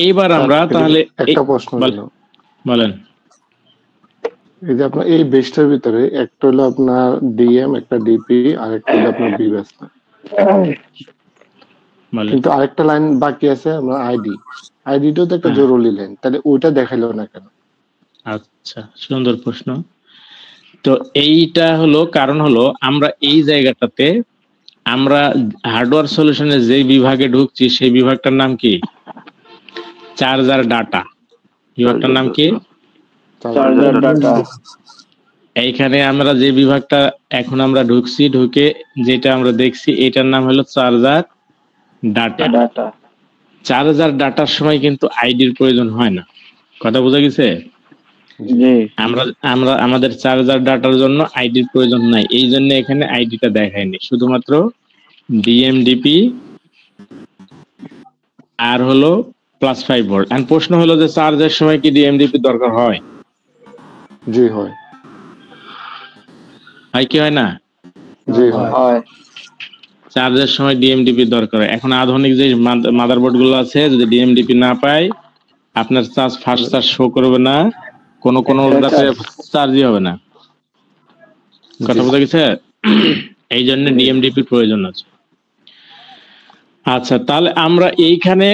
এইবার আমরা তাহলে একটা প্রশ্ন বলেন। এই যে আপনার এই বেসটার ভিতরে একটা হলো আপনার ডিএম, একটা ডিপি, আর একটা হলো আপনার বিবেস, কিন্তু আরেকটা লাইন বাকি আছে আমরা আইডিটাও তো একটা জরুরি লাইন, তাহলে ওইটা দেখাইলো না কেন? আচ্ছা, সুন্দর প্রশ্ন। তো এইটা হলো কারণ হলো আমরা এই জায়গাটাতে আমরা হার্ডওয়্যার সলিউশনের যে বিভাগে ঢুকছি সেই বিভাগটার নাম কি? Charger data. বিভাগটার নাম কি? Charger data. এইখানে আমরা যে বিভাগটা এখন আমরা ঢুকছি, ঢুকে যেটা আমরা দেখছি এটার নাম হলো চার্জার ডাটা। চার্জার ডাটার সময় কিন্তু আইডির প্রয়োজন হয় না, কথা বোঝা গেছে? আমরা আমরা আমাদের চার্জার ডাটার জন্য আইডির প্রয়োজন নাই, এই জন্য এখানে আইডিটা দেখায়নি, শুধুমাত্র ডিএমডিপি আর হলো +5 ভোল্ট। আর প্রশ্ন হলো যে চার্জের সময় কি ডিএমডিপি দরকার হয়? জি হয়। হয় কি হয় না? জি হয়। চার্জের সময় ডিএমডিপি দরকার। এখন আধুনিক যে মাদারবোর্ড গুলো আছে যদি ডিএমডিপি না পায় আপনার চার্জ ফাস্ট চার্জ শো করবে না, কোনো চার্জই হবে না, কথা বোঝা গেছে? এই জন্য ডিএমডিপির প্রয়োজন আছে। আচ্ছা, তাহলে আমরা এইখানে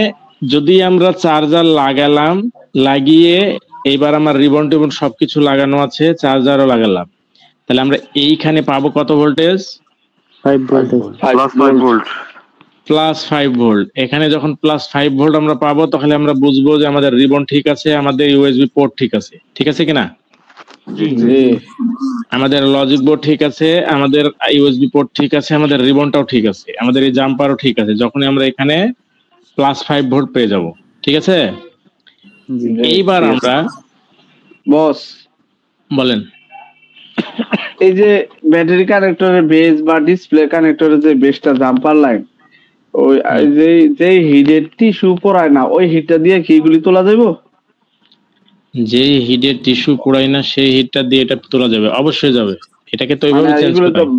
যদি আমরা চার্জার লাগালাম, লাগিয়ে এইবার আমার রিবন টিবন সবকিছু লাগানো আছে, চার্জারও লাগালাম, তাহলে আমরা এইখানে পাবো কত ভোল্টেজ? 5 ভোল্ট। +5 ভোল্ট। এখানে যখন +5 ভোল্ট আমরা পাবো তাহলে আমরা বুঝবো যে আমাদের রিবন ঠিক আছে, আমাদের ইউএসবি পোর্ট ঠিক আছে, ঠিক আছে কিনা? আমাদের লজিক বোর্ড ঠিক আছে, আমাদের ইউএসবি পোর্ট ঠিক আছে, আমাদের রিবনটাও ঠিক আছে, আমাদের এই জাম্পারও ঠিক আছে, যখনই আমরা এখানে +5 ভোল্ট পেয়ে যাব, ঠিক আছে? এইবার আমরা বস বলেন, এই যে ব্যাটারি কানেক্টরের বেস বা ডিসপ্লে কানেক্টরের যে বেসটা জাম্পার লাইন, ওই যে হিটের টিস্যু পড়ায় না, ওই হিটটা দিয়ে কি এগুলি তোলা যাবে? যে হিটের টিস্যু পড়ায় না সেই হিটটা দিয়ে এটা তোলা যাবে, অবশ্যই যাবে। এটাকে তো এইভাবে চেঞ্জ করা হয়।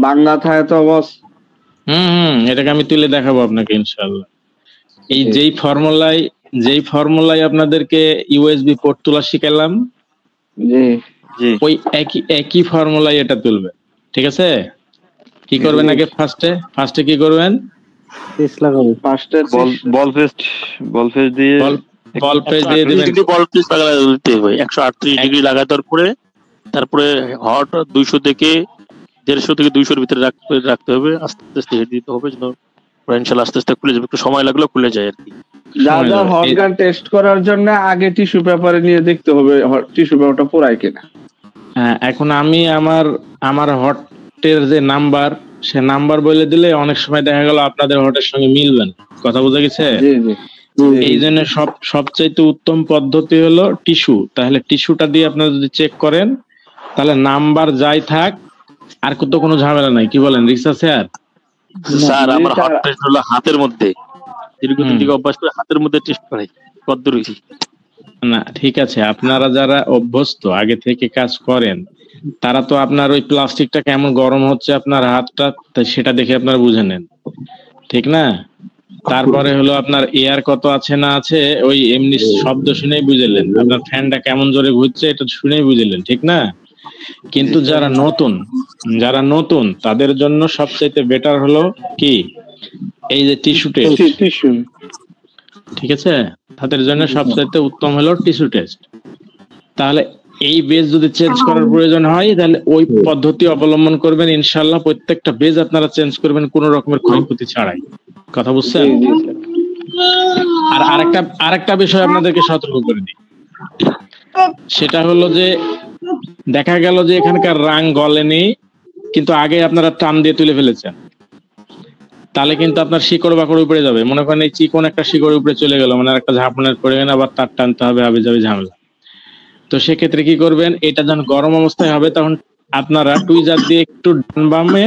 বাংলা থাকে তো বস। এটাকে আমি তুলে দেখাবো আপনাকে ইনশাআল্লাহ। এই যেই ফর্মুলায় আপনাদেরকে ইউএসবি পোর্ট তোলা শিখালাম, ওই একই ফর্মুলায় এটা তুলবে, ঠিক আছে? কি করবেন আগে? ফার্স্টে কি করবেন? টেস্ট লাগাবো। ফার্স্টে বল পেজ দিয়ে দিবেন। বল পেজ লাগাতে হবে 138 ডিগ্রি লাগানোর পরে, তারপরে হট 200 থেকে 150 থেকে 200 এর ভিতরে রাখতে হবে, আস্তে আস্তে হিট দিতে হবে, যেন ইনশাআল্লাহ আস্তে আস্তে খুলে যাবে। একটু সময় লাগলেও খুলে যায় আর কি। যা হট গান টেস্ট করার জন্য আগে টিস্যু পেপারে নিয়ে দেখতে হবে টিস্যু পেপারটা পুরাই কিনা। হ্যাঁ, এখন আমি আমার হটের যে নাম্বার, সে নাম্বার বলে দিলে অনেক সময় দেখা গেল আপনাদের হটের সঙ্গে মিলবে না, কথা বোঝা গেছে? এই জন্য সবচাইতে উত্তম পদ্ধতি হলো টিস্যু। তাহলে টিস্যুটা দিয়ে আপনারা যদি চেক করেন তাহলে নাম্বার যাই থাক, আর তো কোনো ঝামেলা নাই, কি বলেন রিক্সা স্যার? স্যার আমার হট টেস্ট হলো হাতের মধ্যে, দীর্ঘদিন থেকে অভ্যাস করে হাতের মধ্যে টেস্ট করাই, কত রয়েছি না। ঠিক আছে, আপনারা যারা অভ্যস্ত আগে থেকে কাজ করেন তারা তো আপনার ওই প্লাস্টিকটা কেমন গরম হচ্ছে আপনার হাতটা সেটা দেখে আপনারা বুঝে নেন, ঠিক না? তারপরে হলো আপনার এয়ার কত আছে না আছে ওই এমনি শব্দ শুনেই বুঝলেন, আপনার ফ্যানটা কেমন জোরে ঘুরছে এটা শুনেই বুঝলেন, ঠিক না? কিন্তু যারা নতুন তাদের জন্য সবচাইতে বেটার হলো কি এই যে টিস্যু টেস্ট, ঠিক আছে? তাদের জন্য সবচাইতে উত্তম হলো টিস্যু টেস্ট। তাহলে এই বেজ যদি চেঞ্জ করার প্রয়োজন হয় তাহলে ওই পদ্ধতি অবলম্বন করবেন, ইনশাআল্লাহ প্রত্যেকটা বেজ আপনারা চেঞ্জ করবেন কোনো রকমের ক্ষয়ক্ষতি ছাড়াই, কথা বুঝছেন? আর আরেকটা বিষয় আপনাদেরকে সতর্ক করে দিই, সেটা হলো যে দেখা গেল যে এখানকার রাং গলেনি কিন্তু আগে আপনারা টান দিয়ে তুলে ফেলেছেন, তাহলে কিন্তু আপনার শিকড় বাকড় উপরে যাবে। মনে করেন এই চিকন একটা শিকড় উপরে চলে গেল, মানে একটা ঝাপনের পড়ে গেলে আবার তার টানতে হবে, হাবি যাবে ঝামেলা। তো সেক্ষেত্রে কি করবেন, এটা যখন গরম অবস্থায় হবে তখন আপনারা টুইজার দিয়ে একটু ডান বামে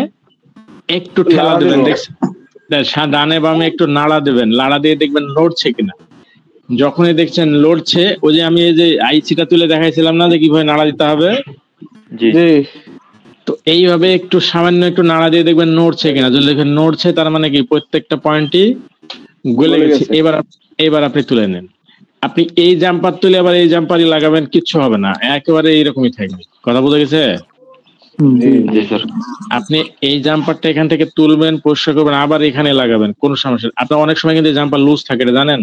একটু ঠেলা দেবেন, দেখছেন ডানে বামে একটু নাড়া দেবেন, নাড়া দিয়ে দেখবেন লড়ছে কিনা। যখনই দেখছেন লড়ছে, ওই যে আমি এই যে আইসিটা তুলে দেখাইছিলাম না যে কিভাবে নাড়া দিতে হবে, তো এইভাবে একটু সামান্য একটু নাড়া দিয়ে দেখবেন নড়ছে কিনা। যদি দেখেন নড়ছে তার মানে কি প্রত্যেকটা পয়েন্টই গলে গেছে। এবার আপনি তুলে নেন। আপনি এই জাম্পার তুলে আবার এই জাম্পারই লাগাবেন, কিচ্ছু হবে না, একেবারে এইরকমই থাকবে। কথা বোঝা গেছে? আপনি এই জাম্পারটা এখান থেকে তুলবেন, পরিষ্কার করবেন, আবার এখানে লাগাবেন, কোনো সমস্যা। আপনার অনেক সময় কিন্তু জাম্পার লুজ থাকে, এটা জানেন?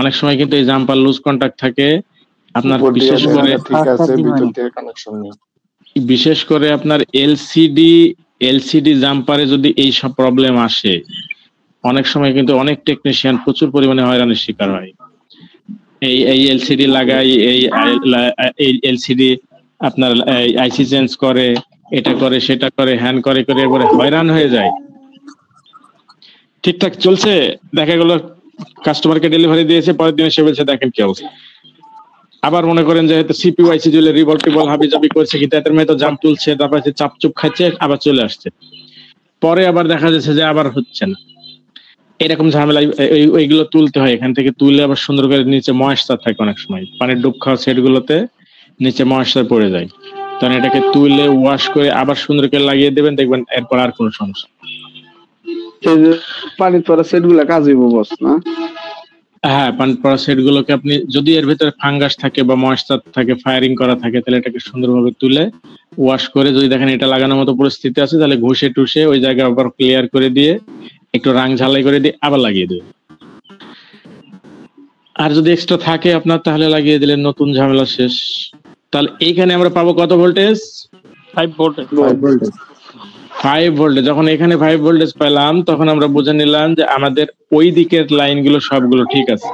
অনেক সময় কিন্তু এই জাম্পার লুজ কন্টাক্ট থাকে আপনার, বিশেষ করে ঠিক আছে, ভিতর থেকে কানেকশন নেই। বিশেষ করে আপনার এলসিডি জাম্পারে যদি এই সব প্রবলেম আসে, অনেক সময় কিন্তু অনেক টেকনিশিয়ান প্রচুর পরিমাণে হয়রানির শিকার হয়। এই এলসিডি লাগাই, এই এলসিডি আপনার আইসি চেঞ্জ করে, এটা করে সেটা করে, হ্যান করে করে একবারে হয়রান হয়ে যায়। ঠিকঠাক চলছে, দেখা গেল কাস্টমারকে ডেলিভারি দিয়েছে, পরের দিন এসে বলছে দেখেন কি অবস্থা। আবার মনে করেন যে হয়তো সিপিইউ আইসি জুলে রিভলভ টিভল হাবিজাবি করছে, কি তাদের মেয়ে তো জাম্প তুলছে, তারপর চাপ চুপ খাচ্ছে, আবার চলে আসছে, পরে আবার দেখা যাচ্ছে যে আবার হচ্ছে না। এরকম ঝামেলা ওইগুলো তুলতে হয়। এখান থেকে তুলে আবার সুন্দর করে নিচে ময়েশ্চার থাকে, অনেক সময় পানির ডুব খাওয়া সেট গুলোতে নিচে ময়েশ্চার পড়ে যায়, তখন এটাকে তুলে ওয়াশ করে আবার সুন্দর করে লাগিয়ে দেবেন, দেখবেন এরপর আর কোনো সমস্যা। পানি পড়া সেট গুলা কাজ হইব বস না? হ্যাঁ, পানি পড়া সেট গুলোকে আপনি যদি এর ভিতরে ফাঙ্গাস থাকে বা ময়েশ্চার থাকে, ফায়ারিং করা থাকে, তাহলে এটাকে সুন্দরভাবে তুলে ওয়াশ করে, যদি দেখেন এটা লাগানোর মতো পরিস্থিতি আছে, তাহলে ঘষে টুসে ওই জায়গা আবার ক্লিয়ার করে দিয়ে একটু রাং ঝালাই করে দিয়ে আবার লাগিয়ে দেবেন। আর যদি এক্সট্রা থাকে আপনার, তাহলে লাগিয়ে দিলেন, নতুন ঝামেলা শেষ। তাহলে এইখানে আমরা পাবো কত ভোল্টেজ? 5 ভোল্ট। 5 ভোল্টেজ। যখন এখানে 5 ভোল্টেজ পেলাম, তখন আমরা বুঝে নিলাম যে আমাদের ওই দিকের লাইনগুলো সবগুলো ঠিক আছে।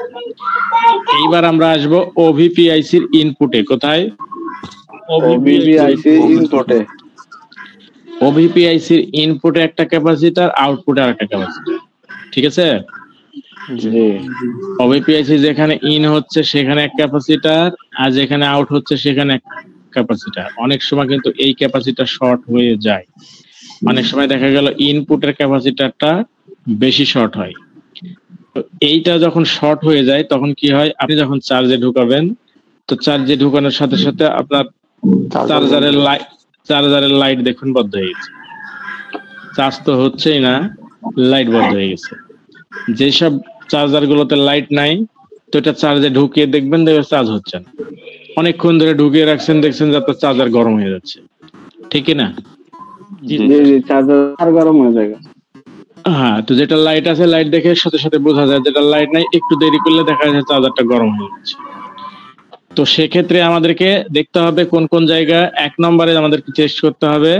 এইবার আমরা আসবো ওভিপিআইসির ইনপুটে। কোথায়? ওভিপিআইসি ইনপুটে। ওভিপিআইসির ইনপুটে একটা ক্যাপাসিটর, আউটপুটে আরেকটা ক্যাপাসিটর, ঠিক আছে? ওভিপিআইসি যেখানে ইন হচ্ছে সেখানে এক ক্যাপাসিটর, আর যেখানে আউট হচ্ছে সেখানে এক ক্যাপাসিটর। অনেক সময় কিন্তু এই ক্যাপাসিটর শর্ট হয়ে যায়, অনেক সময় দেখা গেল ইনপুটের ক্যাপাসিটরটা বেশি শর্ট হয়। তো এইটা যখন শর্ট হয়ে যায় তখন কি হয়, আপনি যখন চার্জে ঢুকাবেন, তো চার্জে ঢুকানোর সাথে সাথে আপনার চার্জারের লাইট দেখুন বন্ধ হয়ে গেছে, চার্জ তো হচ্ছেই না, লাইট বন্ধ হয়ে গেছে। যেসব চার্জার গুলোতে লাইট নাই, তো এটা চার্জে ঢুকিয়ে দেখবেন চার্জ হচ্ছে না, অনেকক্ষণ ধরে ঢুকিয়ে রাখছেন, দেখছেন যে আপনার চার্জার গরম হয়ে যাচ্ছে, ঠিক না? চার্জার গরম হয়ে যায়। হ্যাঁ, তো যেটা লাইট আছে লাইট দেখে সাথে সাথে বোঝা যায়, যেটা লাইট নাই একটু দেরি করলে দেখা যায় চার্জারটা গরম হয়ে যাচ্ছে। তো সেক্ষেত্রে আমাদেরকে দেখতে হবে কোন কোন জায়গা। 1 নম্বরে আমাদেরকে টেস্ট করতে হবে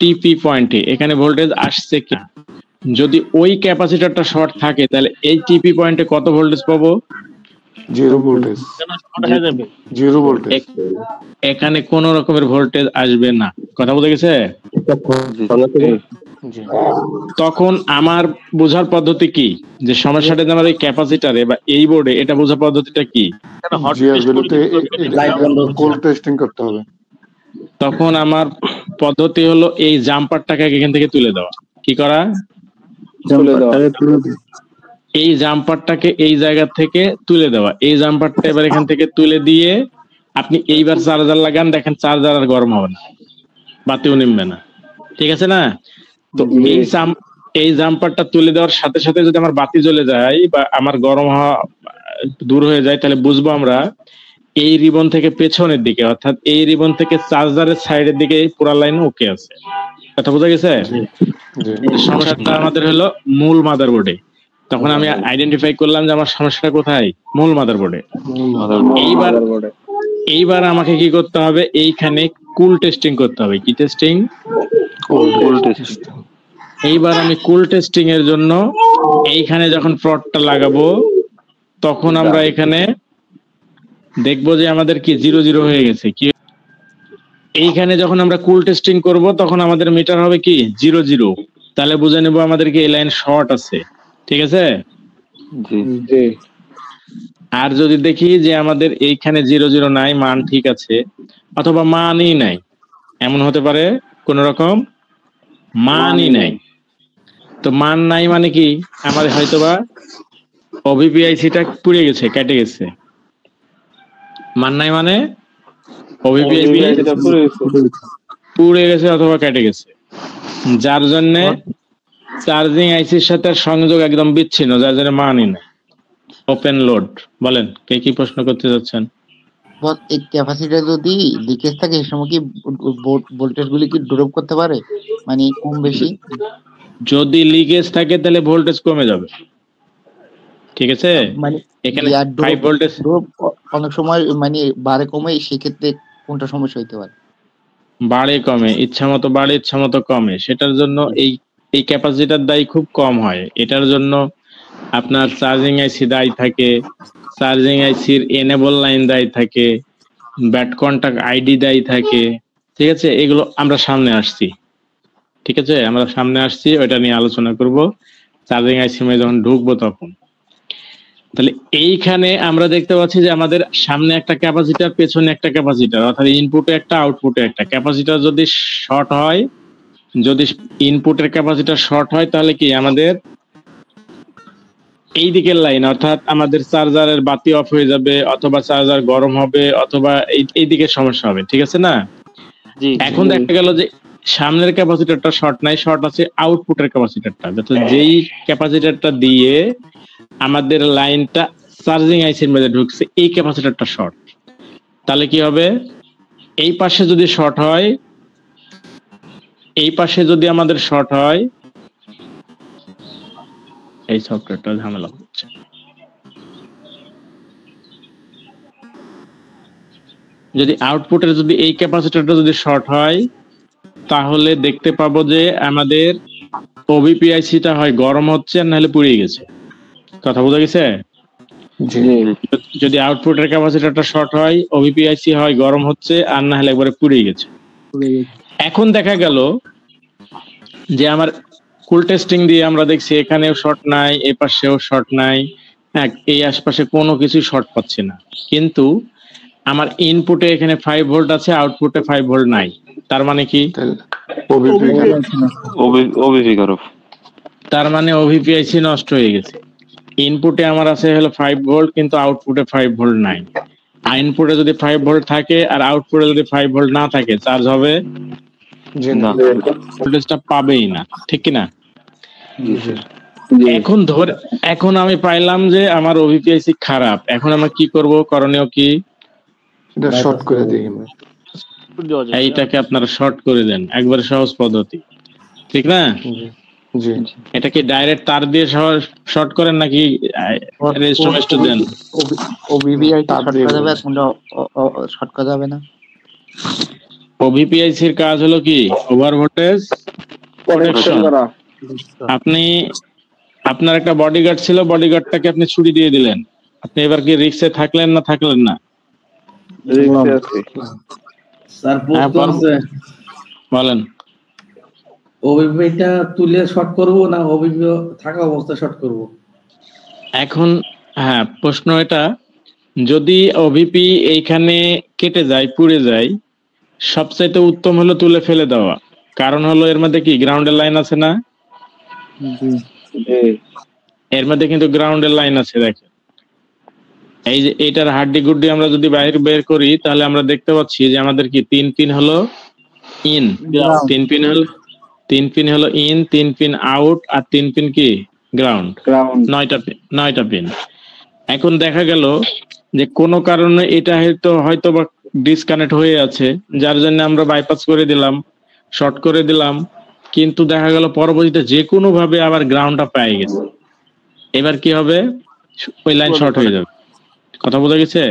টিপি পয়েন্টে এখানে ভোল্টেজ আসছে কি। যদি ওই ক্যাপাসিটরটা শর্ট থাকে, তাহলে এই টিপি পয়েন্টে কত ভোল্টেজ পাবো? 0 ভোল্টেজ। 0 ভোল্টেজ। এখানে কোন রকমের ভোল্টেজ আসবে না। কথা বুঝে গেছে? তখন আমার বোঝার পদ্ধতি কি, যে সমস্যাটা আমার এই ক্যাপাসিটরে বা এই বোর্ডে, এটা বোঝার পদ্ধতিটা কি? তখন আমার পদ্ধতি হলো এই জাম্পারটাকে এখান থেকে তুলে দেওয়া। কি করা? এই জাম্পারটাকে এই জায়গা থেকে তুলে দেওয়া। এই জাম্পারটা এবার এখান থেকে তুলে দিয়ে আপনি এইবার চার্জার লাগান, দেখেন চার্জার আর গরম হবে না, বাতিও নিমবে না, ঠিক আছে না? তো এই জাম্পারটা তুলে দেওয়ার সাথে সাথে যদি আমার বাতি জ্বলে যায় বা আমার গরম হওয়া দূর হয়ে যায়, তাহলে বুঝবো আমরা এই রিবন থেকে পেছনের দিকে, অর্থাৎ এই রিবন থেকে চার্জারের সাইডের দিকে পুরা লাইন ওকে আছে। কথা বোঝা গেছে? সমস্যাটা আমাদের হলো মূল মাদারবোর্ডে। তখন আমি আইডেন্টিফাই করলাম যে আমার সমস্যাটা কোথায়, মূল মাদারবোর্ডে। এইবার আমাকে কি করতে হবে, এইখানে কুল টেস্টিং করতে হবে। কি টেস্টিং? কুল টেস্টিং। এইবার আমি কুল টেস্টিং এর জন্য এইখানে যখন প্রডটা লাগাবো, তখন আমরা এখানে দেখবো যে আমাদের কি 0 হয়ে গেছে। কি এইখানে যখন আমরা কুল টেস্টিং করব, তখন আমাদের মিটার হবে কি 0, তাহলে বুঝে নেবো আমাদের কি এই লাইন শর্ট আছে, ঠিক আছে? আর যদি দেখি যে আমাদের এইখানে 0 নাই, মান ঠিক আছে, অথবা মানই নাই, এমন হতে পারে কোন রকম মানই নাই। তো মান নাই মানে কি, আমাদের হয়তোবা ওভিপিআইসিটা পুড়ে গেছে, কেটে গেছে। মান নাই মানে ওভিপিআইসিটা পুড়ে গেছে অথবা কেটে গেছে, যার জন্য চার্জিং আইসির সাথে সংযোগ একদম বিচ্ছিন্ন, যার জন্য মানই নাই। Open load. বলেন কে কি প্রশ্ন করতে যাচ্ছেন? এই ক্যাপাসিটর যদি লিকেজ থাকে এই সময় কি ভোল্টেজ গুলি কি ড্রপ করতে পারে, মানে কম বেশি? যদি লিকেজ থাকে তাহলে ভোল্টেজ কমে যাবে, ঠিক আছে। মানে এখানে হাই ভোল্টেজ অনেক সময় মানে বাড়ে কমে, সেক্ষেত্রে কোনটা সমস্যা হইতে পারে? বাড়ে কমে, ইচ্ছা মতো বাড়ে ইচ্ছা মতো কমে, সেটার জন্য এই ক্যাপাসিটার দায়ী খুব কম হয়। এটার জন্য আপনার চার্জিং আইসি দায়ী থাকে, চার্জিং আইসির এনেবল লাইন দায়ী থাকে, ব্যাট কন্টাক্ট আইডি দায়ী থাকে, ঠিক আছে। এগুলো আমরা সামনে আসছি, ঠিক আছে, আমরা সামনে আসছি, ওইটা নিয়ে আলোচনা করব চার্জিং আইসি মে যখন ঢুকবো তখন। তাহলে এইখানে আমরা দেখতে পাচ্ছি যে আমাদের সামনে একটা ক্যাপাসিটার, পেছনে একটা ক্যাপাসিটার, অর্থাৎ ইনপুটে একটা আউটপুটে একটা। ক্যাপাসিটার যদি শর্ট হয়, যদি ইনপুটের ক্যাপাসিটার শর্ট হয়, তাহলে কি আমাদের এই দিকের লাইন, অর্থাৎ আমাদের চার্জারের বাতি অফ হয়ে যাবে, অথবা চার্জার গরম হবে, অথবা এই দিকে সমস্যা হবে, ঠিক আছে না। এখন দেখা গেল যে সামনের ক্যাপাসিটরটা শর্ট নাই, শর্ট আছে আউটপুটের ক্যাপাসিটরটা, যেই ক্যাপাসিটরটা দিয়ে আমাদের লাইনটা চার্জিং আইসির মধ্যে ঢুকছে, এই ক্যাপাসিটরটা শর্ট। তাহলে কি হবে, এই পাশে যদি শর্ট হয়, এই পাশে যদি আমাদের শর্ট হয়, এই সফটওয়্যারটা ঝামেলা হচ্ছে। যদি আউটপুটের যদি এই ক্যাপাসিটরটা যদি শর্ট হয়, তাহলে দেখতে পাবো যে আমাদের ওবিপিআইসিটা হয় গরম হচ্ছে, আর নাহলে পুড়ে গেছে। কথা বোঝা গেছে? যদি আউটপুটের ক্যাপাসিটরটা শর্ট হয়, ওবিপিআইসি হয় গরম হচ্ছে, আর না হলে একবারে পুড়ে গেছে। এখন দেখা গেল যে আমার কুল টেস্টিং দিয়ে আমরা দেখছি এখানেও শর্ট নাই, এই পাশেও শর্ট নাই, এই আশপাশে কোনো কিছু শর্ট পাচ্ছি না, কিন্তু আমার ইনপুটে এখানে 5 ভোল্ট আছে, আউটপুটে 5 ভোল্ট নাই। তার মানে কি, তার মানে ওভিপিআইসি নষ্ট হয়ে গেছে। ইনপুটে আমার আছে হলো 5 ভোল্ট, কিন্তু আউটপুটে 5 ভোল্ট নাই। ইনপুটে যদি 5 ভোল্ট থাকে আর আউটপুটে যদি 5 ভোল্ট না থাকে, চার্জ হবে না, ভোল্টেজটা পাবেই না, ঠিক কি না? এখন আমি পাইলাম যে আমার ওভিপিআইসি খারাপ, এখন আমরা কি করব, করণীয় কি? শর্ট করে দিই, এইটাকে আপনারা শর্ট করে দেন, একবারে সহজ পদ্ধতি, ঠিক না? এটা কি ডাইরেক্ট তার দিয়ে শর্ট করেন নাকি রেজিস্টার দেন? ওভিপিআইসি শর্ট করা যাবে, কোনটা শর্ট করা যাবে না? ওভিপিআইসির কাজ হলো কি, ওভার ভোল্টেজ প্রোটেকশন করা। আপনার একটা বডিগার্ড ছিল, বডিগার্ডটাকে আপনি ছুরি দিয়ে দিলেন, আপনি এবার কি রিস্কে থাকলেন না থাকলেন না? বলেন, ওভিপিটা তুলে শর্ট করব না ওভিপি থাকা অবস্থায় শর্ট করব? এখন হ্যাঁ, প্রশ্ন এটা, যদি ওভিপি এইখানে কেটে যায়, পুড়ে যায়, সবচাইতে উত্তম হলো তুলে ফেলে দেওয়া। কারণ হলো এর মধ্যে কি গ্রাউন্ডের লাইন আছে না? এর মধ্যে কিন্তু গ্রাউন্ডের লাইন আছে। দেখেন, এই যে এটার হাড্ডি গুড্ডি আমরা যদি বাইরে বের করি, তাহলে আমরা দেখতে পাচ্ছি যে আমাদের কি 3 পিন হলো ইন, 3 পিন হলো ইন, 3 পিন আউট, আর 3 পিন কি গ্রাউন্ড। 9টা পিন। এখন দেখা গেল যে কোনো কারণে এটা হয়তো বা ডিসকানেক্ট হয়ে আছে, যার জন্য আমরা বাইপাস করে দিলাম, শর্ট করে দিলাম, কিন্তু দেখা গেল পরবর্তীতে যে কোনো ভাবে আবার গ্রাউন্ডটা পেয়ে গেছে। এবার কি হবে, ওই লাইন শর্ট হয়ে যাবে। কথা বোঝা গেছে?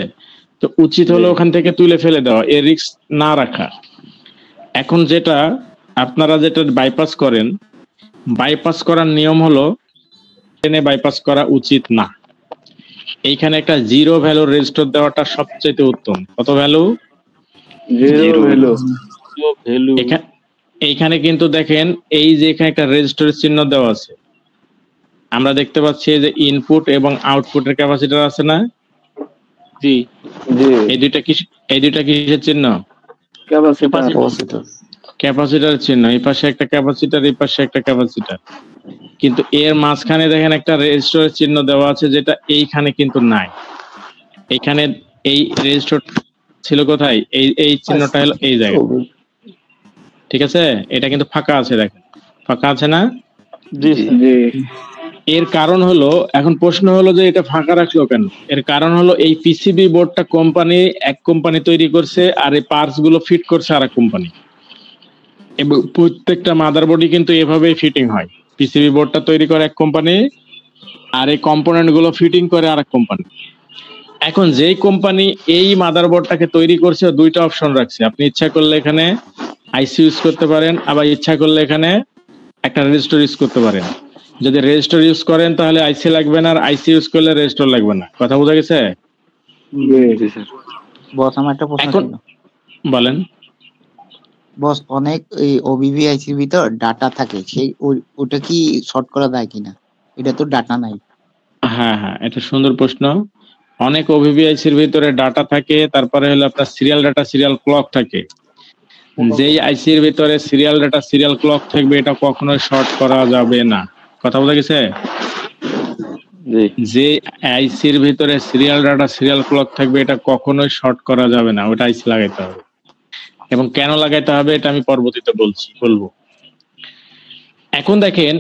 তো উচিত হলো ওখান থেকে তুলে ফেলে দেওয়া, এর রিস্ক না রাখা। এখন যেটা আপনারা যেটা বাইপাস করেন, বাইপাস করার নিয়ম হলো টেনে বাইপাস করা উচিত না। এইখানে একটা 0 ভ্যালু রেজিস্টার দেওয়াটা সবচেয়ে উত্তম। কত ভ্যালু? 0 ভ্যালু। এইখানে কিন্তু দেখেন, এই যে এখানে একটা রেজিস্টারের চিহ্ন দেওয়া আছে, আমরা দেখতে পাচ্ছি যে ইনপুট এবং আউটপুটের ক্যাপাসিটর আছে না? জি, এই দুইটা কিসের চিহ্ন? ক্যাপাসিটর চিহ্ন। এই পাশে একটা ক্যাপাসিটর, এই পাশে একটা ক্যাপাসিটর, কিন্তু এর মাঝখানে দেখেন একটা রেজিস্টারের চিহ্ন দেওয়া আছে, যেটা এইখানে কিন্তু নাই। এইখানে এই রেজিস্টার ছিল কোথায়? এই চিহ্নটা হলো এই জায়গায়, ঠিক আছে? এটা কিন্তু ফাঁকা আছে, দেখেন ফাঁকা আছে না? এর কারণ হলো, এখন প্রশ্ন হলো যে এটা ফাঁকা রাখলো কেন? এর কারণ হলো এই পিসিবি বোর্ডটা এক কোম্পানি তৈরি করছে, আর এই পার্টস গুলো ফিট করছে আরেক কোম্পানি। এবং প্রত্যেকটা মাদারবোর্ডই কিন্তু এভাবেই ফিটিং হয়। পিসিবি বোর্ডটা তৈরি করে এক কোম্পানি, আর এই কম্পোনেন্ট গুলো ফিটিং করে আরেক কোম্পানি। এখন যেই কোম্পানি এই মাদারবোর্ডটাকে তৈরি করছে, দুইটা অপশন রাখছে। আপনি ইচ্ছা করলে এখানে আইসি ইউজ করতে পারেন, আবার ইচ্ছা করলে এখানে একটা রেজিস্টার ইউজ করতে পারেন। যদি রেজিস্টার ইউজ করেন তাহলে আইসি লাগবে না, আর আইসি ইউজ করলে রেজিস্টার লাগবে না। কথা বোঝা গেছে? বস, আমার একটা প্রশ্ন এখন ছিল। বলেন। বস, অনেক এই ওবিভি আইসির ভিতর ডাটা থাকে, সেই ওটা কি শর্ট করা যায় কিনা? এটা তো ডাটা নাই। হ্যাঁ হ্যাঁ, এটা সুন্দর প্রশ্ন। অনেক ওভিভিআইসির ভিতরে ডাটা থাকে, তারপরে হলো আপনার সিরিয়াল ডাটা, সিরিয়াল ক্লক থাকে। যেই আইসির ভিতরে সিরিয়াল ডাটা, সিরিয়াল ক্লক থাকবে, এটা কখনোই শর্ট করা যাবে না। কথা বোঝা গেছে? যে আইসির ভিতরে সিরিয়াল ডাটা, সিরিয়াল ক্লক থাকবে, এটা কখনোই শর্ট করা যাবে না। ওটা আইসি লাগাইতে হবে। এবং কেন লাগাইতে হবে এটা আমি পরবর্তীতে বলবো। এখন দেখেন,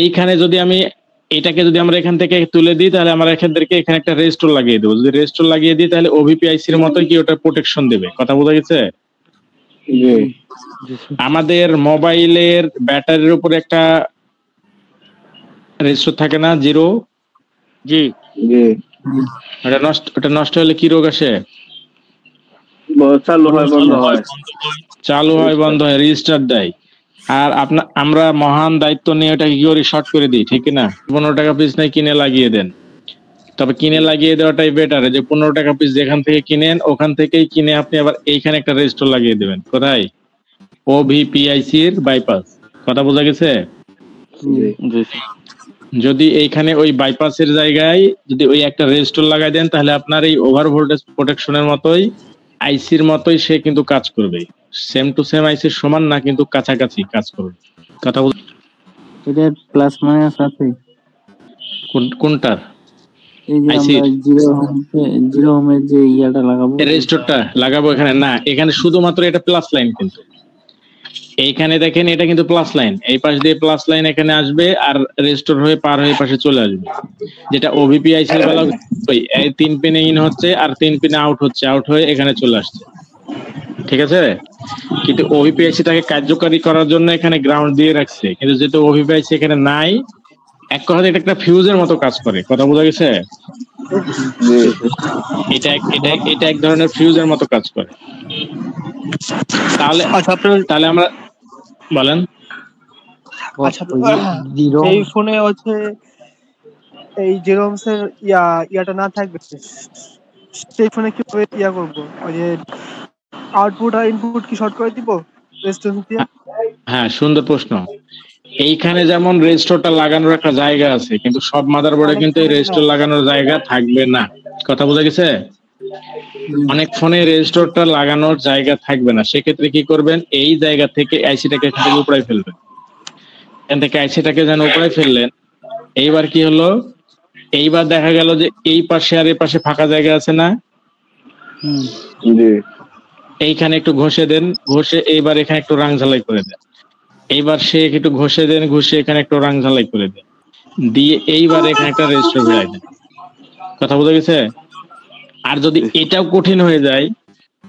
এইখানে যদি আমরা এখান থেকে তুলে দিই, তাহলে আমরা এখানে একটা রেজিস্টার লাগিয়ে দেবো। যদি রেজিস্টার লাগিয়ে দিই, তাহলে ওভিপিআইসির মতোই কি ওটা প্রোটেকশন দেবে। কথা বোঝা গেছে? আমাদের মোবাইলের ব্যাটারির উপর একটা রেজিস্টার থাকে না, 0? জি, ওটা নষ্ট হলে কি রোগ আসে? চালু হয়, বন্ধ হয়, রেজিস্টার দেয়। আর আমরা মহান দায়িত্ব নিয়ে ওটা কি করি? শর্ট করে দিই, ঠিক না? 15 টাকা পিস নাই, কিনে লাগিয়ে দেন। তবে কিনে লাগিয়ে দেওয়াটাই বেটার। যে 15 টাকা পিস যেখান থেকে কিনেন, ওখান থেকেই কিনে আপনি আবার এইখানে একটা রেজিস্টার লাগিয়ে দেবেন। কোথায়? ওভিপিআইসির বাইপাস। কথা বোঝা গেছে? যদি এইখানে ওই বাইপাসের জায়গায় যদি ওই একটা রেজিস্টার লাগাই দেন, তাহলে আপনার এই ওভার ভোল্টেজ প্রোটেকশনের মতোই, আইসির মতোই সে কিন্তু কাজ করবে। সেম টু সেম আইসির সমান না, কিন্তু কাছাকাছি কাজ করবে। কথা বল। এটা প্লাস মাইনাস আছে কোনটার? এই যে আমরা জিরো হোমের যে ইয়াটা লাগাবো, রেজিস্টারটা লাগাবো এখানে না, এখানে শুধুমাত্র এটা প্লাস লাইন। কিন্তু এইখানে দেখেন, এটা কিন্তু প্লাস লাইন, এই পাশ দিয়ে প্লাস লাইন এখানে আসবে, আর রেজিস্টার হয়ে পার হয়ে পাশে চলে আসবে। যেটা ওভিপিআইসি এর বেলা এই 3 পিনে ইন হচ্ছে আর 3 পিনে আউট হচ্ছে, আউট হয়ে এখানে চলে আসছে। ঠিক আছে? কিন্তু ওভিপিআইসি টাকে কার্যকারী করার জন্য এখানে গ্রাউন্ড দিয়ে রাখছে। কিন্তু যেহেতু ওভিপিআইসি এখানে নাই, এক কথাতে এটা একটা ফিউজের মতো কাজ করে। কথা বোঝা গেছে? এটা এক ধরনের ফিউজের মতো কাজ করে। তাহলে আমরা বলেন। এই ফোনে হচ্ছে এই জেরোমস এর ইয়াটা না থাকবে, সেই ফোনে কি ইয়া করবো? ওই যে আউটপুট আর ইনপুট কি শর্ট করে দিব রেজিস্ট্যান্স দিয়ে? হ্যাঁ, সুন্দর প্রশ্ন। এইখানে যেমন রেজিস্টারটা লাগানোর একটা জায়গা আছে, কিন্তু সব মাদারবোর্ডে কিন্তু এই রেজিস্টার লাগানোর জায়গা থাকবে না। কথা বোঝা গেছে? অনেক ফোনে রেজিস্টারটা লাগানোর জায়গা থাকবে না। সেক্ষেত্রে কি করবেন? এই জায়গা থেকে আইসিটাকে এখান থেকে উপড়াই ফেলবেন। এখান থেকে আইসিটাকে যেন উপড়াই ফেললেন, এইবার কি হলো? এইবার দেখা গেল যে এই পাশে আর এই পাশে ফাঁকা জায়গা আছে না? এইখানে একটু ঘষে দেন, ঘষে এইবার এখানে একটু রাং ঝালাই করে দেন। এইবার সে একটু ঘষে দেন, ঘষে এখানে একটু রাং ঝালাই করে দেন, দিয়ে এইবার এখানে একটা রেজিস্টার ভিড়াই দেন। কথা বোঝা গেছে? আর যদি এটাও কঠিন হয়ে যায়,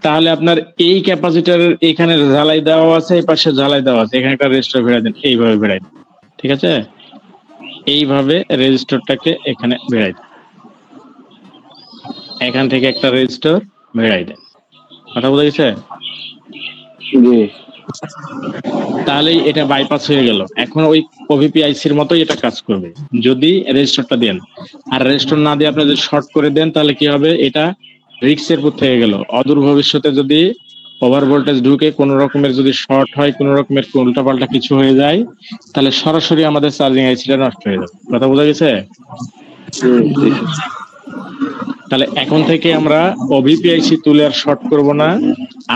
তাহলে আপনার এই ক্যাপাসিটরের এখানে ঝালাই দেওয়া আছে, এই পাশে ঝালাই দেওয়া আছে, এখানে একটা রেজিস্টার ভিড়াই দেন। এইভাবে ভিড়াই দেন। ঠিক আছে? এইভাবে রেজিস্টারটাকে এখানে ভিড়াই দেন। এখান থেকে একটা রেজিস্টার ভিড়াই দেন। কথা বোঝা গেছে? তাহলেই এটা বাইপাস হয়ে গেল। এখন ওই ওভিপিআইসির মতোই এটা কাজ করবে যদি রেজিস্টারটা দেন। আর রেজিস্টার না দিয়ে আপনি যদি শর্ট করে দেন, তাহলে কি হবে? এটা রিস্কের উপর থেকে গেল। অদূর ভবিষ্যতে যদি ওভার ভোল্টেজ ঢুকে কোনো রকমের যদি শর্ট হয়, কোনো রকমের উল্টাপাল্টা কিছু হয়ে যায়, তাহলে সরাসরি আমাদের চার্জিং আইসিটা নষ্ট হয়ে যাবে। কথা বোঝা গেছে? তাহলে এখন থেকে আমরা ওভিপিআইসি তুলে আর শর্ট করব না,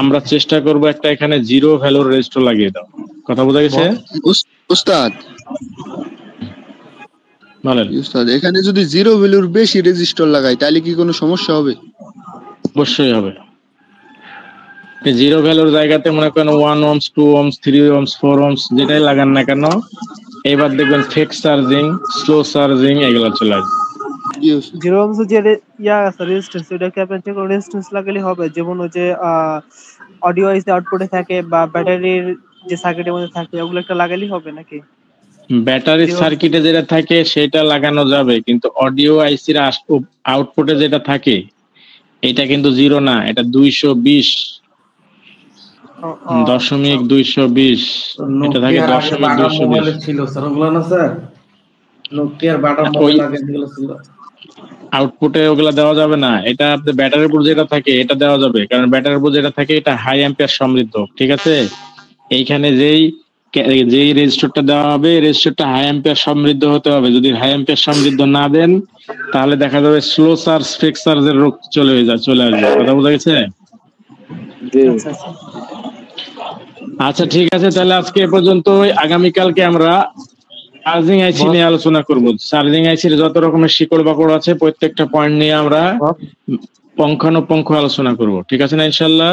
আমরা চেষ্টা করব একটা এখানে 0 ভ্যালুর রেজিস্টার লাগিয়ে দাও। কথা বোঝা গেছে? উস্তাদ বলেন। উস্তাদ, এখানে যদি 0 ভ্যালুর বেশি রেজিস্টার লাগাই, তাহলে কি কোনো সমস্যা হবে? অবশ্যই হবে। 0 ভ্যালুর জায়গাতে মনে করেন 1 ohms, 2 ohms, 3 ohms, 4 ohms যেটাই লাগান না কেন, এবার দেখবেন ফেক চার্জিং, স্লো চার্জিং এগুলো চলে আসবে। জিরো ওহমস যে ইয়া আছে রেজিস্ট্যান্স, এটা কি আপনি যে কোনো রেজিস্ট্যান্স লাগালে হবে? যেমন ওই যে অডিও আইসি আউটপুটে থাকে বা ব্যাটারির যে সার্কিটের মধ্যে থাকে ওগুলো একটা লাগালেই হবে নাকি? ব্যাটারি সার্কিটে যেটা থাকে সেটা লাগানো যাবে, কিন্তু অডিও আইসির আউটপুটে যেটা থাকে এটা কিন্তু জিরো না, এটা 220.220 এটা থাকে 220 ছিল স্যার, ওগুলো না স্যার, নোকিয়ার বাটার মোবাইল আগে যেগুলো ছিল আউটপুটে ওগুলা দেওয়া যাবে না। এটা আপনি ব্যাটারির উপর যেটা থাকে এটা দেওয়া যাবে, কারণ ব্যাটারির উপর যেটা থাকে এটা হাই অ্যাম্পিয়ার সমৃদ্ধ, ঠিক আছে? এইখানে যেই রেজিস্টারটা দেওয়া হবে রেজিস্টারটা হাই অ্যাম্পিয়ার সমৃদ্ধ হতে হবে। যদি হাই অ্যাম্পিয়ার সমৃদ্ধ না দেন তাহলে দেখা যাবে স্লো চার্জ, ফেক চার্জের রোগ চলে আসবে। কথা বোঝা গেছে? আচ্ছা ঠিক আছে, তাহলে আজকে এ পর্যন্তই। আগামীকালকে আমরা চার্জিং আইসি নিয়ে আলোচনা করব। চার্জিং আইসির যত রকমের শিকড় বাকড় আছে প্রত্যেকটা পয়েন্ট নিয়ে আমরা পুঙ্খানুপুঙ্খ আলোচনা করব, ঠিক আছে না ইনশাআল্লাহ?